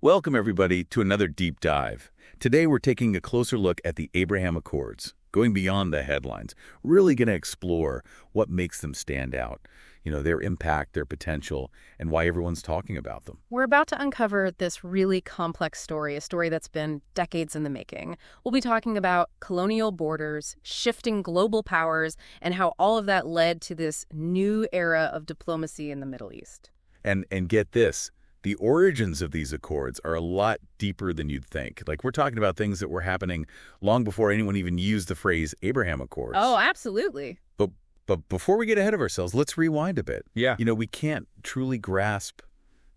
Welcome, everybody, to another deep dive. Today, we're taking a closer look at the Abraham Accords, going beyond the headlines, really going to explore what makes them stand out, their impact, their potential, and why everyone's talking about them. We're about to uncover this really complex story, a story that's been decades in the making. We'll be talking about colonial borders, shifting global powers, and how all of that led to this new era of diplomacy in the Middle East. And get this. The origins of these accords are a lot deeper than you'd think. Like, we're talking about things that were happening long before anyone even used the phrase Abraham Accords. Oh, absolutely. But before we get ahead of ourselves, let's rewind a bit. Yeah. We can't truly grasp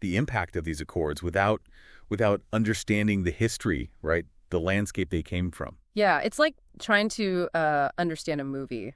the impact of these accords without understanding the history, right? The landscape they came from. Yeah, it's like trying to understand a movie,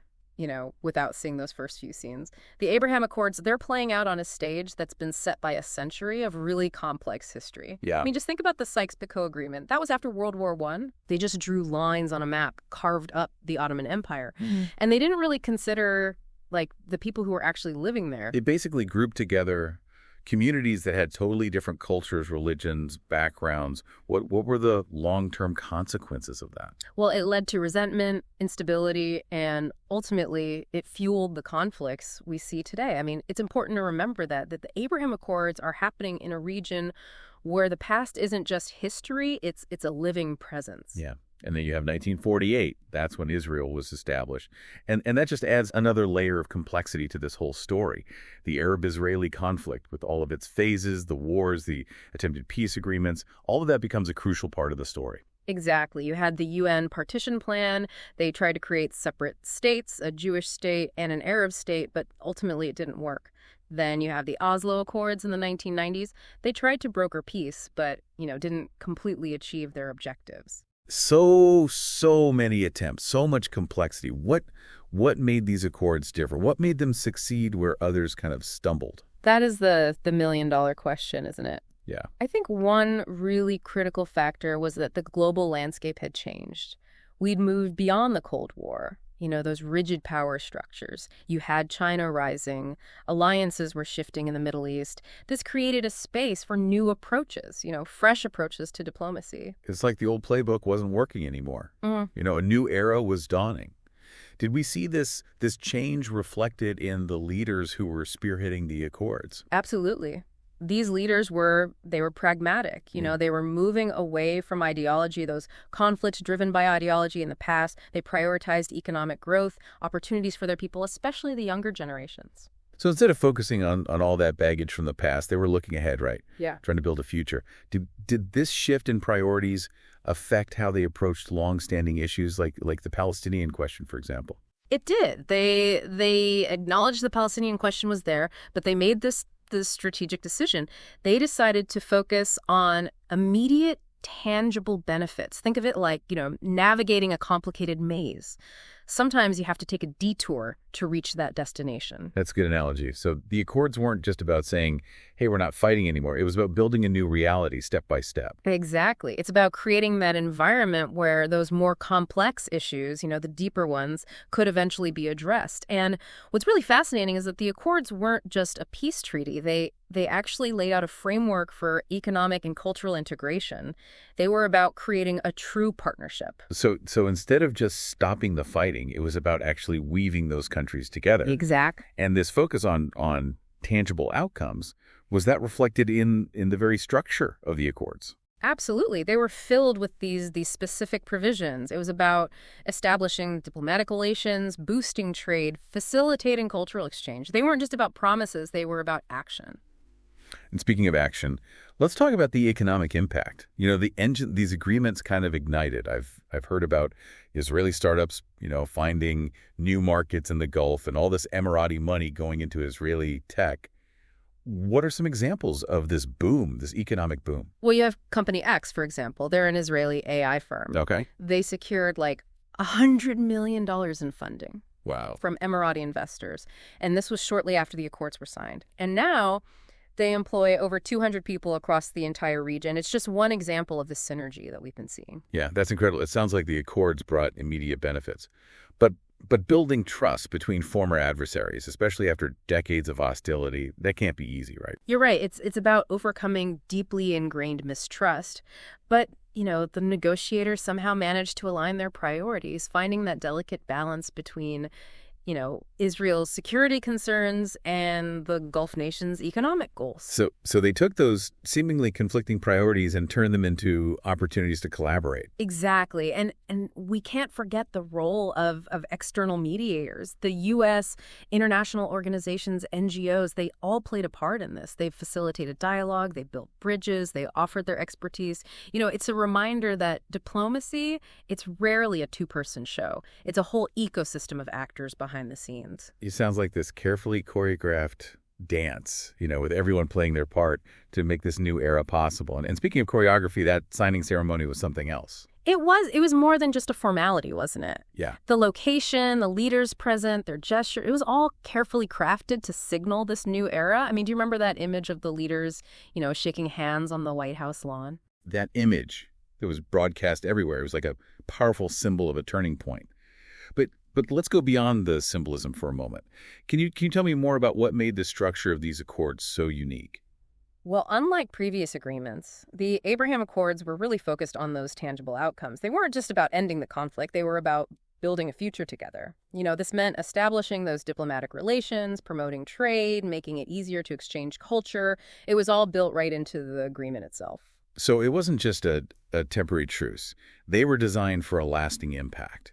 without seeing those first few scenes. The Abraham Accords, they're playing out on a stage that's been set by a century of really complex history. Yeah. I mean, just think about the Sykes-Picot Agreement. That was after World War I. They just drew lines on a map, carved up the Ottoman Empire. And they didn't really consider, the people who were actually living there. They basically grouped together communities that had totally different cultures, religions, backgrounds. What were the long-term consequences of that? Well, it led to resentment, instability, and ultimately it fueled the conflicts we see today. I mean, it's important to remember that the Abraham Accords are happening in a region where the past isn't just history, it's a living presence. Yeah. And then you have 1948. That's when Israel was established. And that just adds another layer of complexity to this whole story. The Arab-Israeli conflict with all of its phases, the wars, the attempted peace agreements, all of that becomes a crucial part of the story. Exactly. You had the UN partition plan. They tried to create separate states, a Jewish state and an Arab state, but ultimately it didn't work. Then you have the Oslo Accords in the 1990s. They tried to broker peace, but, didn't completely achieve their objectives. So many attempts, so much complexity. What made these accords different? What made them succeed where others kind of stumbled? That is the million-dollar question, isn't it? Yeah. I think one really critical factor was that the global landscape had changed. We'd moved beyond the Cold War. Those rigid power structures. You had China rising. Alliances were shifting in the Middle East. This created a space for new approaches, fresh approaches to diplomacy. It's like the old playbook wasn't working anymore. A new era was dawning. Did we see this change reflected in the leaders who were spearheading the accords? Absolutely. These leaders were pragmatic. They were moving away from ideology, those conflicts driven by ideology in the past. They prioritized economic growth, opportunities for their people, especially the younger generations. So instead of focusing on all that baggage from the past, they were looking ahead, right? Yeah. Trying to build a future. Did this shift in priorities affect how they approached long-standing issues like the Palestinian question, for example? It did. They acknowledged the Palestinian question was there, but they made this strategic decision. They decided to focus on immediate, tangible benefits. Think of it like, navigating a complicated maze. Sometimes you have to take a detour to reach that destination. That's a good analogy. So the accords weren't just about saying, hey, we're not fighting anymore. It was about building a new reality step by step. Exactly. It's about creating that environment where those more complex issues, the deeper ones, could eventually be addressed. And what's really fascinating is that the accords weren't just a peace treaty. They actually laid out a framework for economic and cultural integration. They were about creating a true partnership. So instead of just stopping the fighting, it was about actually weaving those countries together. Exactly. And this focus on tangible outcomes, was that reflected in the very structure of the accords? Absolutely. They were filled with these specific provisions. It was about establishing diplomatic relations, boosting trade, facilitating cultural exchange. They weren't just about promises. They were about action. And speaking of action, let's talk about the economic impact. These agreements kind of ignited. I've heard about Israeli startups, finding new markets in the Gulf and all this Emirati money going into Israeli tech. What are some examples of this boom, this economic boom? Well, you have Company X, for example. They're an Israeli AI firm. Okay. They secured $100 million in funding. Wow. From Emirati investors. And this was shortly after the accords were signed. And now they employ over 200 people across the entire region. It's just one example of the synergy that we've been seeing. Yeah, that's incredible. It sounds like the accords brought immediate benefits. But But building trust between former adversaries, especially after decades of hostility, that can't be easy, right? You're right. It's about overcoming deeply ingrained mistrust. But, the negotiators somehow managed to align their priorities, finding that delicate balance between Israel's security concerns and the Gulf nation's economic goals. So they took those seemingly conflicting priorities and turned them into opportunities to collaborate. Exactly. And we can't forget the role of external mediators. The U.S., international organizations, NGOs, they all played a part in this. They've facilitated dialogue, they built bridges, they offered their expertise. It's a reminder that diplomacy, it's rarely a two-person show. It's a whole ecosystem of actors behind the scenes. It sounds like this carefully choreographed dance, with everyone playing their part to make this new era possible. And speaking of choreography, that signing ceremony was something else. It was more than just a formality, wasn't it? Yeah. The location, the leaders present, their gesture, it was all carefully crafted to signal this new era. I mean, do you remember that image of the leaders, shaking hands on the White House lawn? That image that was broadcast everywhere. It was like a powerful symbol of a turning point. But let's go beyond the symbolism for a moment. Can you tell me more about what made the structure of these accords so unique? Well, unlike previous agreements, the Abraham Accords were really focused on those tangible outcomes. They weren't just about ending the conflict. They were about building a future together. This meant establishing those diplomatic relations, promoting trade, making it easier to exchange culture. It was all built right into the agreement itself. So it wasn't just a temporary truce. They were designed for a lasting impact.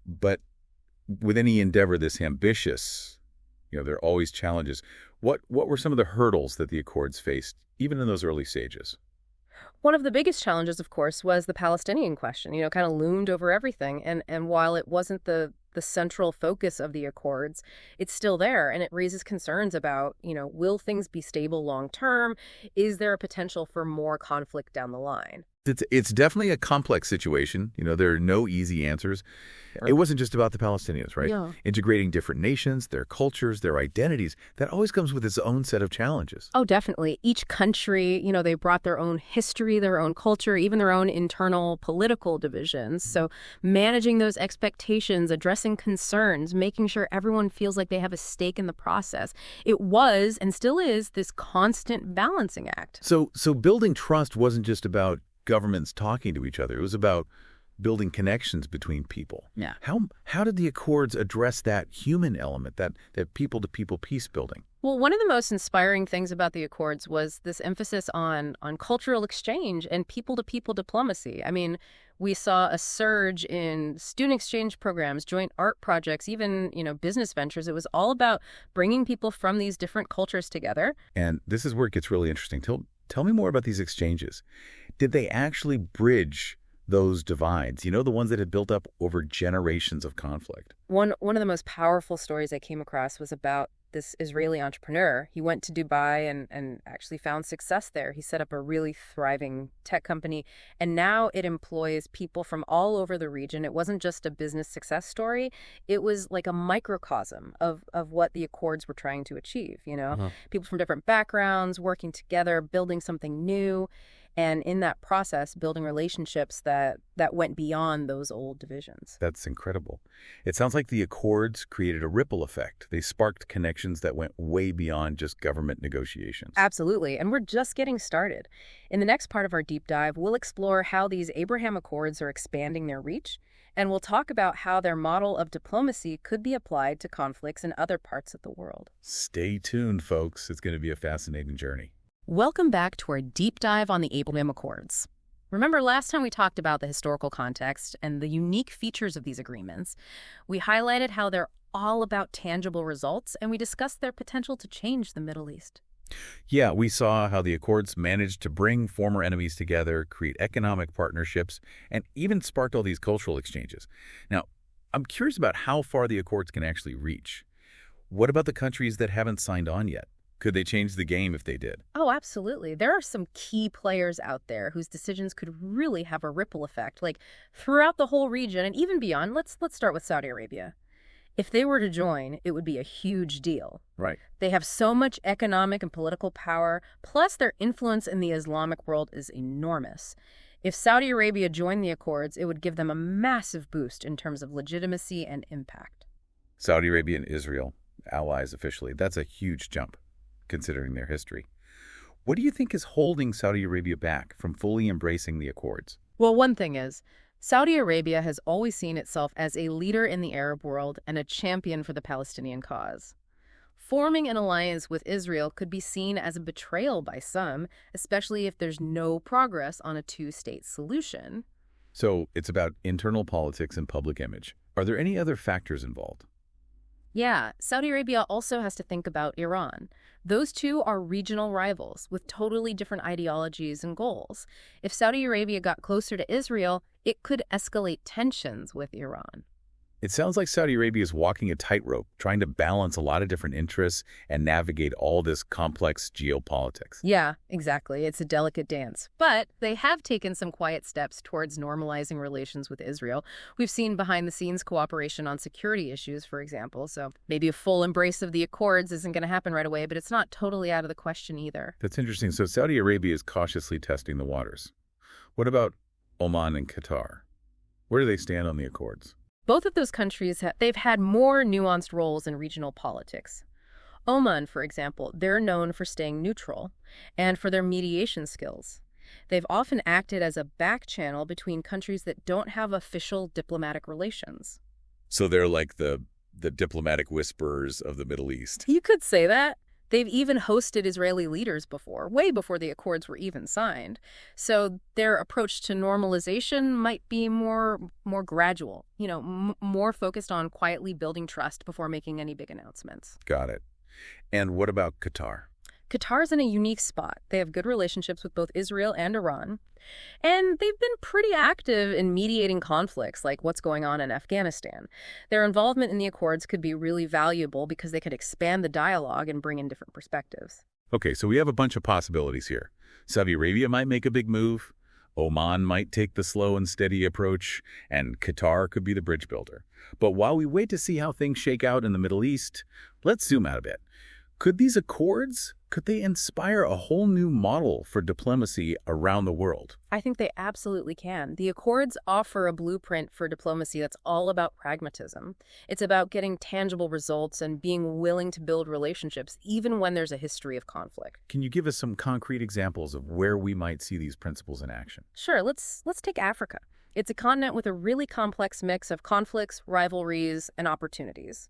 But with any endeavor this ambitious, there are always challenges. What were some of the hurdles that the Accords faced, even in those early stages? One of the biggest challenges, of course, was the Palestinian question, kind of loomed over everything. And while it wasn't the central focus of the Accords, it's still there. And it raises concerns about, will things be stable long term? Is there a potential for more conflict down the line? It's definitely a complex situation. There are no easy answers. It wasn't just about the Palestinians, right? Yeah. Integrating different nations, their cultures, their identities, that always comes with its own set of challenges. Oh, definitely. Each country, they brought their own history, their own culture, even their own internal political divisions. So managing those expectations, addressing concerns, making sure everyone feels like they have a stake in the process. It was and still is this constant balancing act. So building trust wasn't just about governments talking to each other. It was about building connections between people. Yeah. How did the Accords address that human element, that people-to-people peace building? Well, one of the most inspiring things about the Accords was this emphasis on cultural exchange and people-to-people diplomacy. I mean, we saw a surge in student exchange programs, joint art projects, even, business ventures. It was all about bringing people from these different cultures together. And this is where it gets really interesting. Tell me more about these exchanges. Did they actually bridge those divides, the ones that had built up over generations of conflict? One of the most powerful stories I came across was about this Israeli entrepreneur. He went to Dubai and actually found success there. He set up a really thriving tech company, and now it employs people from all over the region. It wasn't just a business success story. It was like a microcosm of what the Accords were trying to achieve, People from different backgrounds working together, building something new. And in that process, building relationships that went beyond those old divisions. That's incredible. It sounds like the Accords created a ripple effect. They sparked connections that went way beyond just government negotiations. Absolutely. And we're just getting started. In the next part of our deep dive, we'll explore how these Abraham Accords are expanding their reach. And we'll talk about how their model of diplomacy could be applied to conflicts in other parts of the world. Stay tuned, folks. It's going to be a fascinating journey. Welcome back to our deep dive on the Abraham Accords. Remember last time we talked about the historical context and the unique features of these agreements. We highlighted how they're all about tangible results, and we discussed their potential to change the Middle East. Yeah, we saw how the Accords managed to bring former enemies together, create economic partnerships, and even sparked all these cultural exchanges. Now, I'm curious about how far the Accords can actually reach. What about the countries that haven't signed on yet? Could they change the game if they did? Oh, absolutely. There are some key players out there whose decisions could really have a ripple effect, like throughout the whole region and even beyond. Let's start with Saudi Arabia. If they were to join, it would be a huge deal. Right. They have so much economic and political power, plus their influence in the Islamic world is enormous. If Saudi Arabia joined the Accords, it would give them a massive boost in terms of legitimacy and impact. Saudi Arabia and Israel, allies officially. That's a huge jump, considering their history. What do you think is holding Saudi Arabia back from fully embracing the Accords? Well, one thing is, Saudi Arabia has always seen itself as a leader in the Arab world and a champion for the Palestinian cause. Forming an alliance with Israel could be seen as a betrayal by some, especially if there's no progress on a two-state solution. So it's about internal politics and public image. Are there any other factors involved? Yeah, Saudi Arabia also has to think about Iran. Those two are regional rivals with totally different ideologies and goals. If Saudi Arabia got closer to Israel, it could escalate tensions with Iran. It sounds like Saudi Arabia is walking a tightrope, trying to balance a lot of different interests and navigate all this complex geopolitics. Yeah, exactly. It's a delicate dance. But they have taken some quiet steps towards normalizing relations with Israel. We've seen behind-the-scenes cooperation on security issues, for example. So maybe a full embrace of the Accords isn't going to happen right away, but it's not totally out of the question either. That's interesting. So Saudi Arabia is cautiously testing the waters. What about Oman and Qatar? Where do they stand on the Accords? Both of those countries, they've had more nuanced roles in regional politics. Oman, for example, they're known for staying neutral and for their mediation skills. They've often acted as a back channel between countries that don't have official diplomatic relations. So they're like the diplomatic whisperers of the Middle East. You could say that. They've even hosted Israeli leaders before, way before the Accords were even signed. So their approach to normalization might be more gradual, more focused on quietly building trust before making any big announcements. Got it. And what about Qatar? Qatar's in a unique spot. They have good relationships with both Israel and Iran. And they've been pretty active in mediating conflicts like what's going on in Afghanistan. Their involvement in the Accords could be really valuable because they could expand the dialogue and bring in different perspectives. Okay, so we have a bunch of possibilities here. Saudi Arabia might make a big move. Oman might take the slow and steady approach, and Qatar could be the bridge builder. But while we wait to see how things shake out in the Middle East, let's zoom out a bit. Could these Accords, could they inspire a whole new model for diplomacy around the world? I think they absolutely can. The Accords offer a blueprint for diplomacy that's all about pragmatism. It's about getting tangible results and being willing to build relationships, even when there's a history of conflict. Can you give us some concrete examples of where we might see these principles in action? Sure, let's take Africa. It's a continent with a really complex mix of conflicts, rivalries, and opportunities.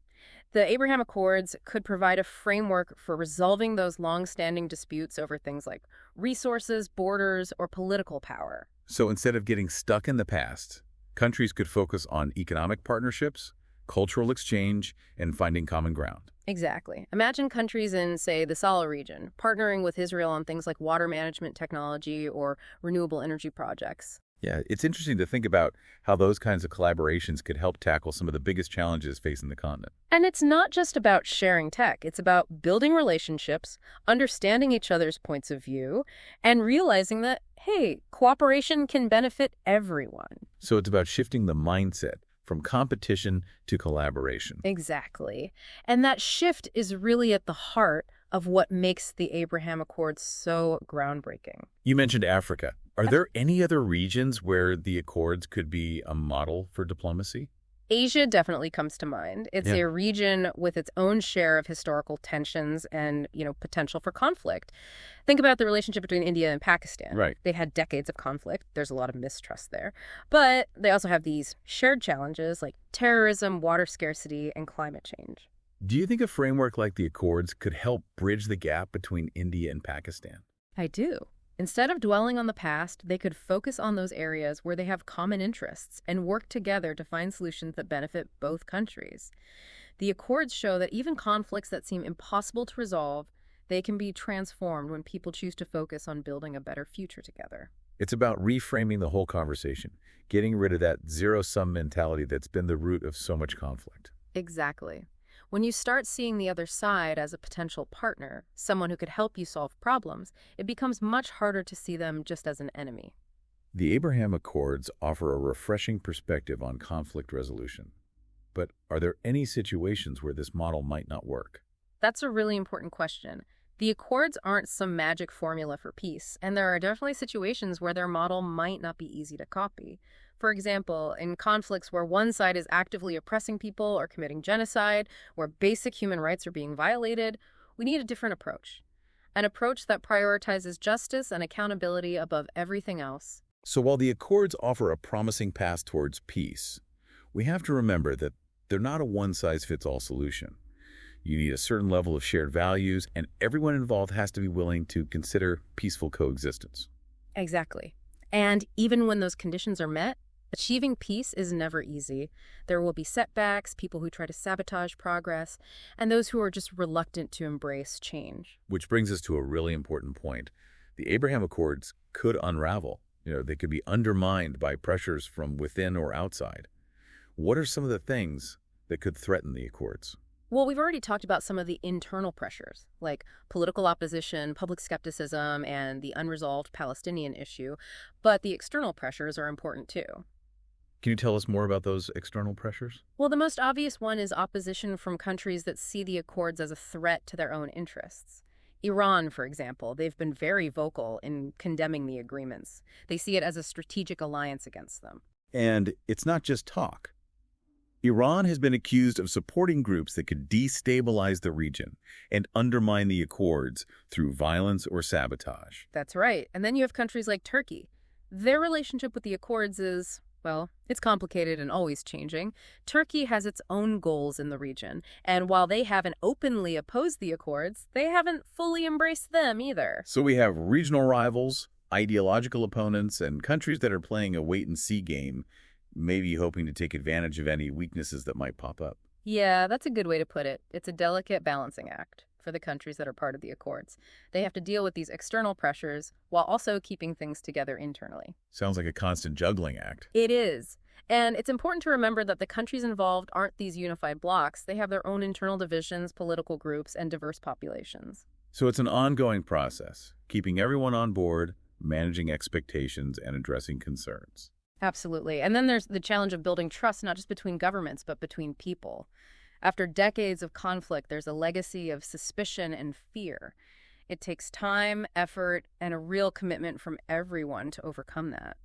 The Abraham Accords could provide a framework for resolving those long-standing disputes over things like resources, borders, or political power. So instead of getting stuck in the past, countries could focus on economic partnerships, cultural exchange, and finding common ground. Exactly. Imagine countries in, say, the Sahel region, partnering with Israel on things like water management technology or renewable energy projects. Yeah, it's interesting to think about how those kinds of collaborations could help tackle some of the biggest challenges facing the continent. And it's not just about sharing tech. It's about building relationships, understanding each other's points of view, and realizing that, hey, cooperation can benefit everyone. So it's about shifting the mindset from competition to collaboration. Exactly. And that shift is really at the heart of what makes the Abraham Accords so groundbreaking. You mentioned Africa. Are there any other regions where the Accords could be a model for diplomacy? Asia definitely comes to mind. It's a region with its own share of historical tensions and, potential for conflict. Think about the relationship between India and Pakistan. Right. They had decades of conflict. There's a lot of mistrust there. But they also have these shared challenges like terrorism, water scarcity, and climate change. Do you think a framework like the Accords could help bridge the gap between India and Pakistan? I do. Instead of dwelling on the past, they could focus on those areas where they have common interests and work together to find solutions that benefit both countries. The Accords show that even conflicts that seem impossible to resolve, they can be transformed when people choose to focus on building a better future together. It's about reframing the whole conversation, getting rid of that zero-sum mentality that's been the root of so much conflict. Exactly. When you start seeing the other side as a potential partner, someone who could help you solve problems, it becomes much harder to see them just as an enemy. The Abraham Accords offer a refreshing perspective on conflict resolution. but are there any situations where this model might not work? That's a really important question. The Accords aren't some magic formula for peace, and there are definitely situations where their model might not be easy to copy. For example, in conflicts where one side is actively oppressing people or committing genocide, where basic human rights are being violated, we need a different approach. An approach that prioritizes justice and accountability above everything else. So while the Accords offer a promising path towards peace, we have to remember that they're not a one-size-fits-all solution. You need a certain level of shared values, and everyone involved has to be willing to consider peaceful coexistence. Exactly. And even when those conditions are met, achieving peace is never easy. There will be setbacks, people who try to sabotage progress, and those who are just reluctant to embrace change. Which brings us to a really important point. The Abraham Accords could unravel. They could be undermined by pressures from within or outside. What are some of the things that could threaten the Accords? Well, we've already talked about some of the internal pressures, like political opposition, public skepticism, and the unresolved Palestinian issue, but the external pressures are important too. Can you tell us more about those external pressures? Well, the most obvious one is opposition from countries that see the Accords as a threat to their own interests. Iran, for example, they've been very vocal in condemning the agreements. They see it as a strategic alliance against them. And it's not just talk. Iran has been accused of supporting groups that could destabilize the region and undermine the Accords through violence or sabotage. That's right. And then you have countries like Turkey. Their relationship with the Accords is, well, it's complicated and always changing. Turkey has its own goals in the region, and while they haven't openly opposed the Accords, they haven't fully embraced them either. So we have regional rivals, ideological opponents, and countries that are playing a wait-and-see game, maybe hoping to take advantage of any weaknesses that might pop up. Yeah, that's a good way to put it. It's a delicate balancing act for the countries that are part of the Accords. They have to deal with these external pressures while also keeping things together internally. Sounds like a constant juggling act. It is. And it's important to remember that the countries involved aren't these unified blocs. They have their own internal divisions, political groups, and diverse populations. So it's an ongoing process, keeping everyone on board, managing expectations, and addressing concerns. Absolutely. And then there's the challenge of building trust, not just between governments, but between people. After decades of conflict, there's a legacy of suspicion and fear. It takes time, effort, and a real commitment from everyone to overcome that.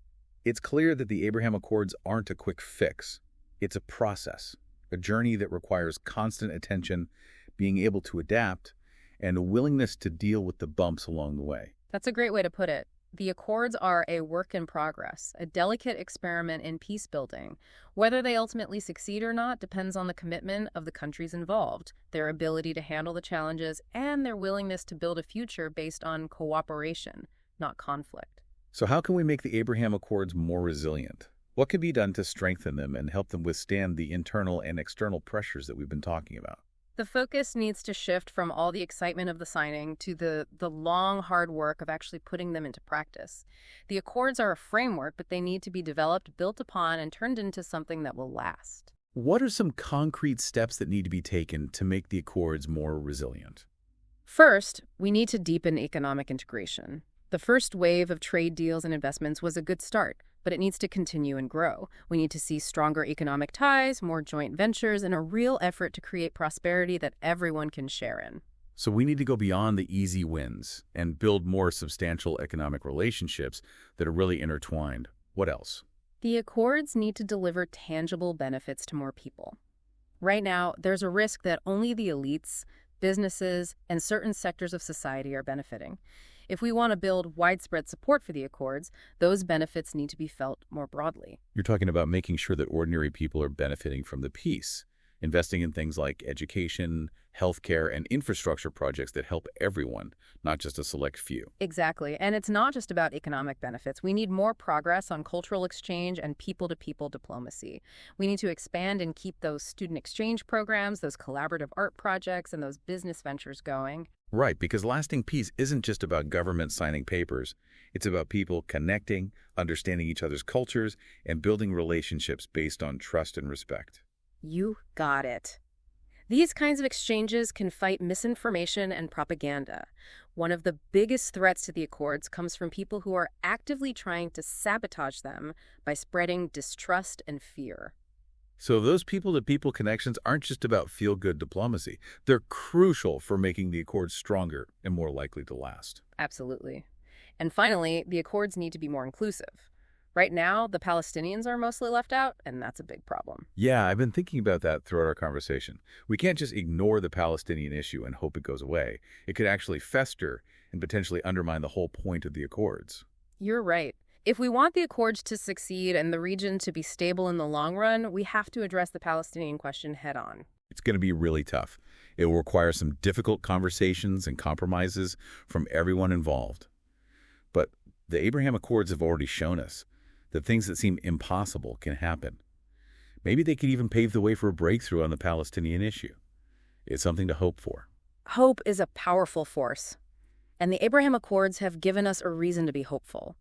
It's clear that the Abraham Accords aren't a quick fix. It's a process, a journey that requires constant attention, being able to adapt, and a willingness to deal with the bumps along the way. That's a great way to put it. The Accords are a work in progress, a delicate experiment in peace building. Whether they ultimately succeed or not depends on the commitment of the countries involved, their ability to handle the challenges, and their willingness to build a future based on cooperation, not conflict. So how can we make the Abraham Accords more resilient? What can be done to strengthen them and help them withstand the internal and external pressures that we've been talking about? The focus needs to shift from all the excitement of the signing to the long, hard work of actually putting them into practice. The Accords are a framework, but they need to be developed, built upon, and turned into something that will last. What are some concrete steps that need to be taken to make the Accords more resilient? First, we need to deepen economic integration. The first wave of trade deals and investments was a good start, but it needs to continue and grow. We need to see stronger economic ties, more joint ventures, and a real effort to create prosperity that everyone can share in. So we need to go beyond the easy wins and build more substantial economic relationships that are really intertwined. What else? The Accords need to deliver tangible benefits to more people. Right now, there's a risk that only the elites, businesses, and certain sectors of society are benefiting. If we want to build widespread support for the Accords, those benefits need to be felt more broadly. You're talking about making sure that ordinary people are benefiting from the peace, investing in things like education, healthcare, and infrastructure projects that help everyone, not just a select few. Exactly. And it's not just about economic benefits. We need more progress on cultural exchange and people-to-people diplomacy. We need to expand and keep those student exchange programs, those collaborative art projects, and those business ventures going. Right, because lasting peace isn't just about government signing papers. It's about people connecting, understanding each other's cultures, and building relationships based on trust and respect. You got it. These kinds of exchanges can fight misinformation and propaganda. One of the biggest threats to the Accords comes from people who are actively trying to sabotage them by spreading distrust and fear. So those people-to-people connections aren't just about feel-good diplomacy. They're crucial for making the accords stronger and more likely to last. Absolutely. And finally, the accords need to be more inclusive. Right now, the Palestinians are mostly left out, and that's a big problem. Yeah, I've been thinking about that throughout our conversation. We can't just ignore the Palestinian issue and hope it goes away. It could actually fester and potentially undermine the whole point of the accords. You're right. If we want the accords to succeed and the region to be stable in the long run, we have to address the Palestinian question head on. It's going to be really tough. It will require some difficult conversations and compromises from everyone involved. But the Abraham Accords have already shown us that things that seem impossible can happen. Maybe they could even pave the way for a breakthrough on the Palestinian issue. It's something to hope for. Hope is a powerful force, and the Abraham Accords have given us a reason to be hopeful.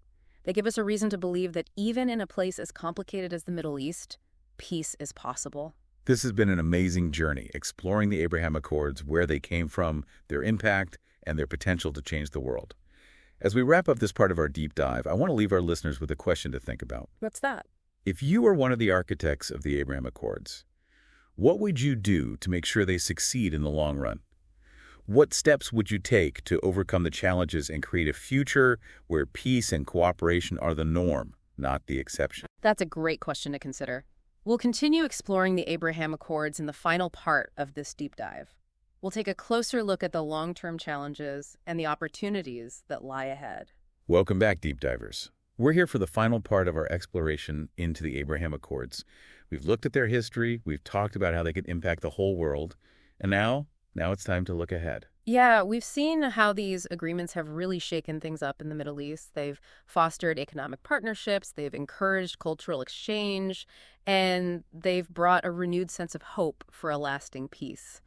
They give us a reason to believe that even in a place as complicated as the Middle East, peace is possible. This has been an amazing journey, exploring the Abraham Accords, where they came from, their impact, and their potential to change the world. As we wrap up this part of our deep dive, I want to leave our listeners with a question to think about. What's that? If you were one of the architects of the Abraham Accords, what would you do to make sure they succeed in the long run? What steps would you take to overcome the challenges and create a future where peace and cooperation are the norm, not the exception? That's a great question to consider. We'll continue exploring the Abraham Accords in the final part of this deep dive. We'll take a closer look at the long-term challenges and the opportunities that lie ahead. Welcome back, Deep Divers. We're here for the final part of our exploration into the Abraham Accords. We've looked at their history, we've talked about how they could impact the whole world, and now it's time to look ahead. Yeah, we've seen how these agreements have really shaken things up in the Middle East. They've fostered economic partnerships, they've encouraged cultural exchange, and they've brought a renewed sense of hope for a lasting peace.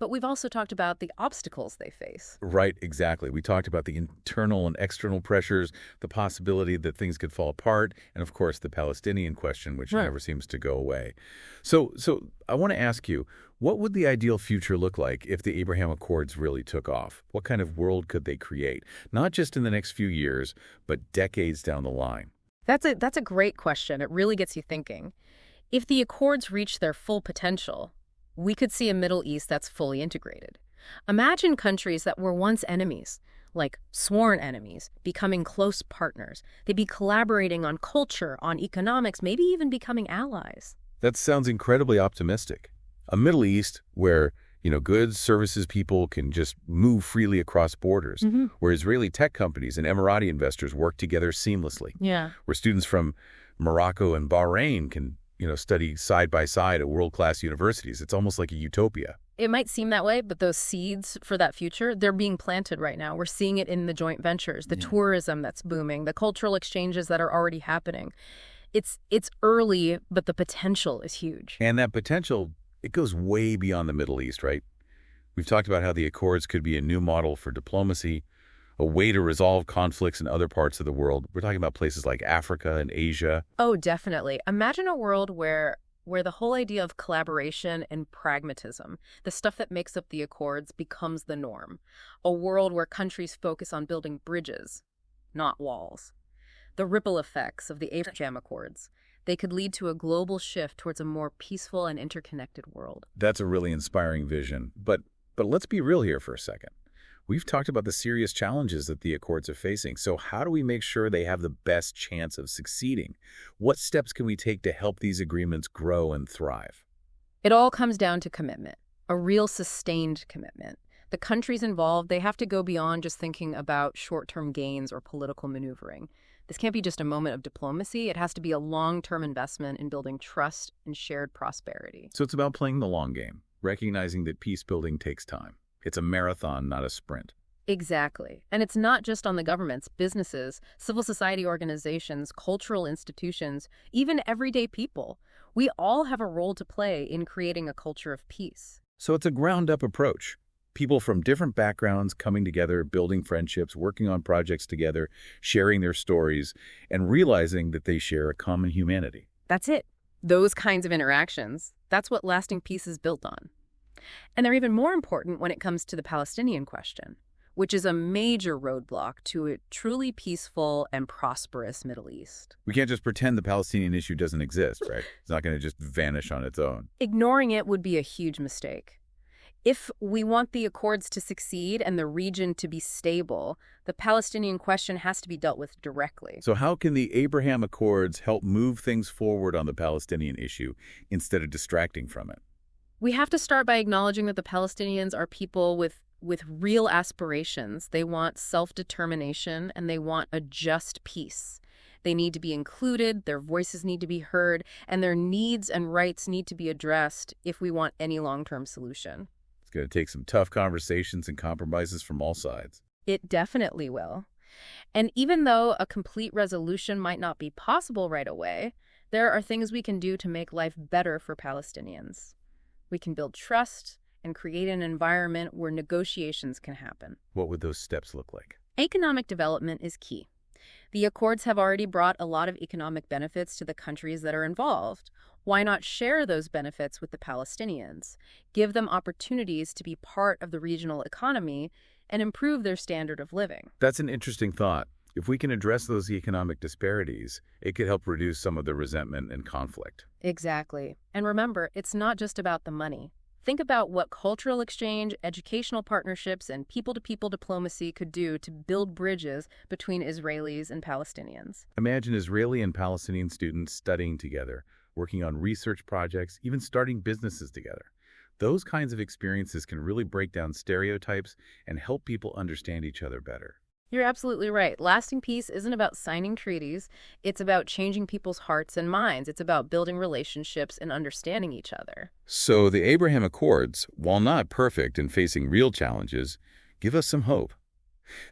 But we've also talked about the obstacles they face. Right, exactly. We talked about the internal and external pressures, the possibility that things could fall apart, and of course the Palestinian question, which Right. never seems to go away. So I want to ask you, what would the ideal future look like if the Abraham Accords really took off? What kind of world could they create? Not just in the next few years, but decades down the line. That's a great question. It really gets you thinking. If the Accords reach their full potential, we could see a Middle East that's fully integrated. Imagine countries that were once enemies, like sworn enemies, becoming close partners. They'd be collaborating on culture, on economics, maybe even becoming allies. That sounds incredibly optimistic. A Middle East where, goods, services, people can just move freely across borders, where Israeli tech companies and Emirati investors work together seamlessly, Yeah. where students from Morocco and Bahrain can study side by side at world-class universities. It's almost like a utopia. It might seem that way, but those seeds for that future, they're being planted right now. We're seeing it in the joint ventures, the tourism that's booming, the cultural exchanges that are already happening. It's early, but the potential is huge. And that potential, it goes way beyond the Middle East, right? We've talked about how the Accords could be a new model for diplomacy, a way to resolve conflicts in other parts of the world. We're talking about places like Africa and Asia. Oh, definitely. Imagine a world where the whole idea of collaboration and pragmatism, the stuff that makes up the Accords, becomes the norm. A world where countries focus on building bridges, not walls. The ripple effects of the Abraham Accords, they could lead to a global shift towards a more peaceful and interconnected world. That's a really inspiring vision. But let's be real here for a second. We've talked about the serious challenges that the Accords are facing. So how do we make sure they have the best chance of succeeding? What steps can we take to help these agreements grow and thrive? It all comes down to commitment, a real sustained commitment. The countries involved, they have to go beyond just thinking about short-term gains or political maneuvering. This can't be just a moment of diplomacy. It has to be a long-term investment in building trust and shared prosperity. So it's about playing the long game, recognizing that peace building takes time. It's a marathon, not a sprint. Exactly. And it's not just on the governments, businesses, civil society organizations, cultural institutions, even everyday people. We all have a role to play in creating a culture of peace. So it's a ground-up approach. People from different backgrounds coming together, building friendships, working on projects together, sharing their stories, and realizing that they share a common humanity. That's it. Those kinds of interactions, that's what lasting peace is built on. And they're even more important when it comes to the Palestinian question. which is a major roadblock to a truly peaceful and prosperous Middle East. We can't just pretend the Palestinian issue doesn't exist, right? It's not going to just vanish on its own. Ignoring it would be a huge mistake. If we want the Accords to succeed and the region to be stable, the Palestinian question has to be dealt with directly. So how can the Abraham Accords help move things forward on the Palestinian issue instead of distracting from it? We have to start by acknowledging that the Palestinians are people with real aspirations. They want self-determination and they want a just peace. They need to be included, their voices need to be heard, and their needs and rights need to be addressed if we want any long-term solution. It's going to take some tough conversations and compromises from all sides. It definitely will. And even though a complete resolution might not be possible right away, there are things we can do to make life better for Palestinians. We can build trust and create an environment where negotiations can happen. What would those steps look like? Economic development is key. The Accords have already brought a lot of economic benefits to the countries that are involved. Why not share those benefits with the Palestinians, give them opportunities to be part of the regional economy, and improve their standard of living? That's an interesting thought. If we can address those economic disparities, it could help reduce some of the resentment and conflict. Exactly. And remember, it's not just about the money. Think about what cultural exchange, educational partnerships, and people-to-people diplomacy could do to build bridges between Israelis and Palestinians. Imagine Israeli and Palestinian students studying together, working on research projects, even starting businesses together. Those kinds of experiences can really break down stereotypes and help people understand each other better. You're absolutely right. Lasting peace isn't about signing treaties. It's about changing people's hearts and minds. It's about building relationships and understanding each other. So the Abraham Accords, while not perfect and facing real challenges, give us some hope.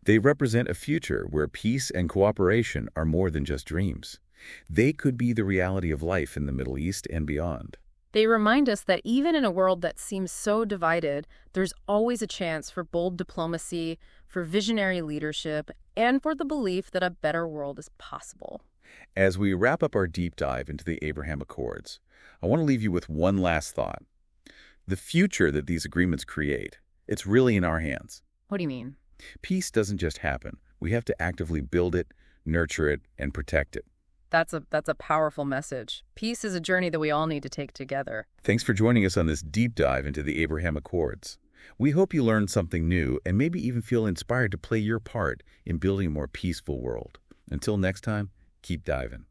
They represent a future where peace and cooperation are more than just dreams. They could be the reality of life in the Middle East and beyond. They remind us that even in a world that seems so divided, there's always a chance for bold diplomacy, for visionary leadership, and for the belief that a better world is possible. As we wrap up our deep dive into the Abraham Accords, I want to leave you with one last thought. The future that these agreements create, it's really in our hands. What do you mean? Peace doesn't just happen. We have to actively build it, nurture it, and protect it. That's a powerful message. Peace is a journey that we all need to take together. Thanks for joining us on this deep dive into the Abraham Accords. We hope you learned something new and maybe even feel inspired to play your part in building a more peaceful world. Until next time, keep diving.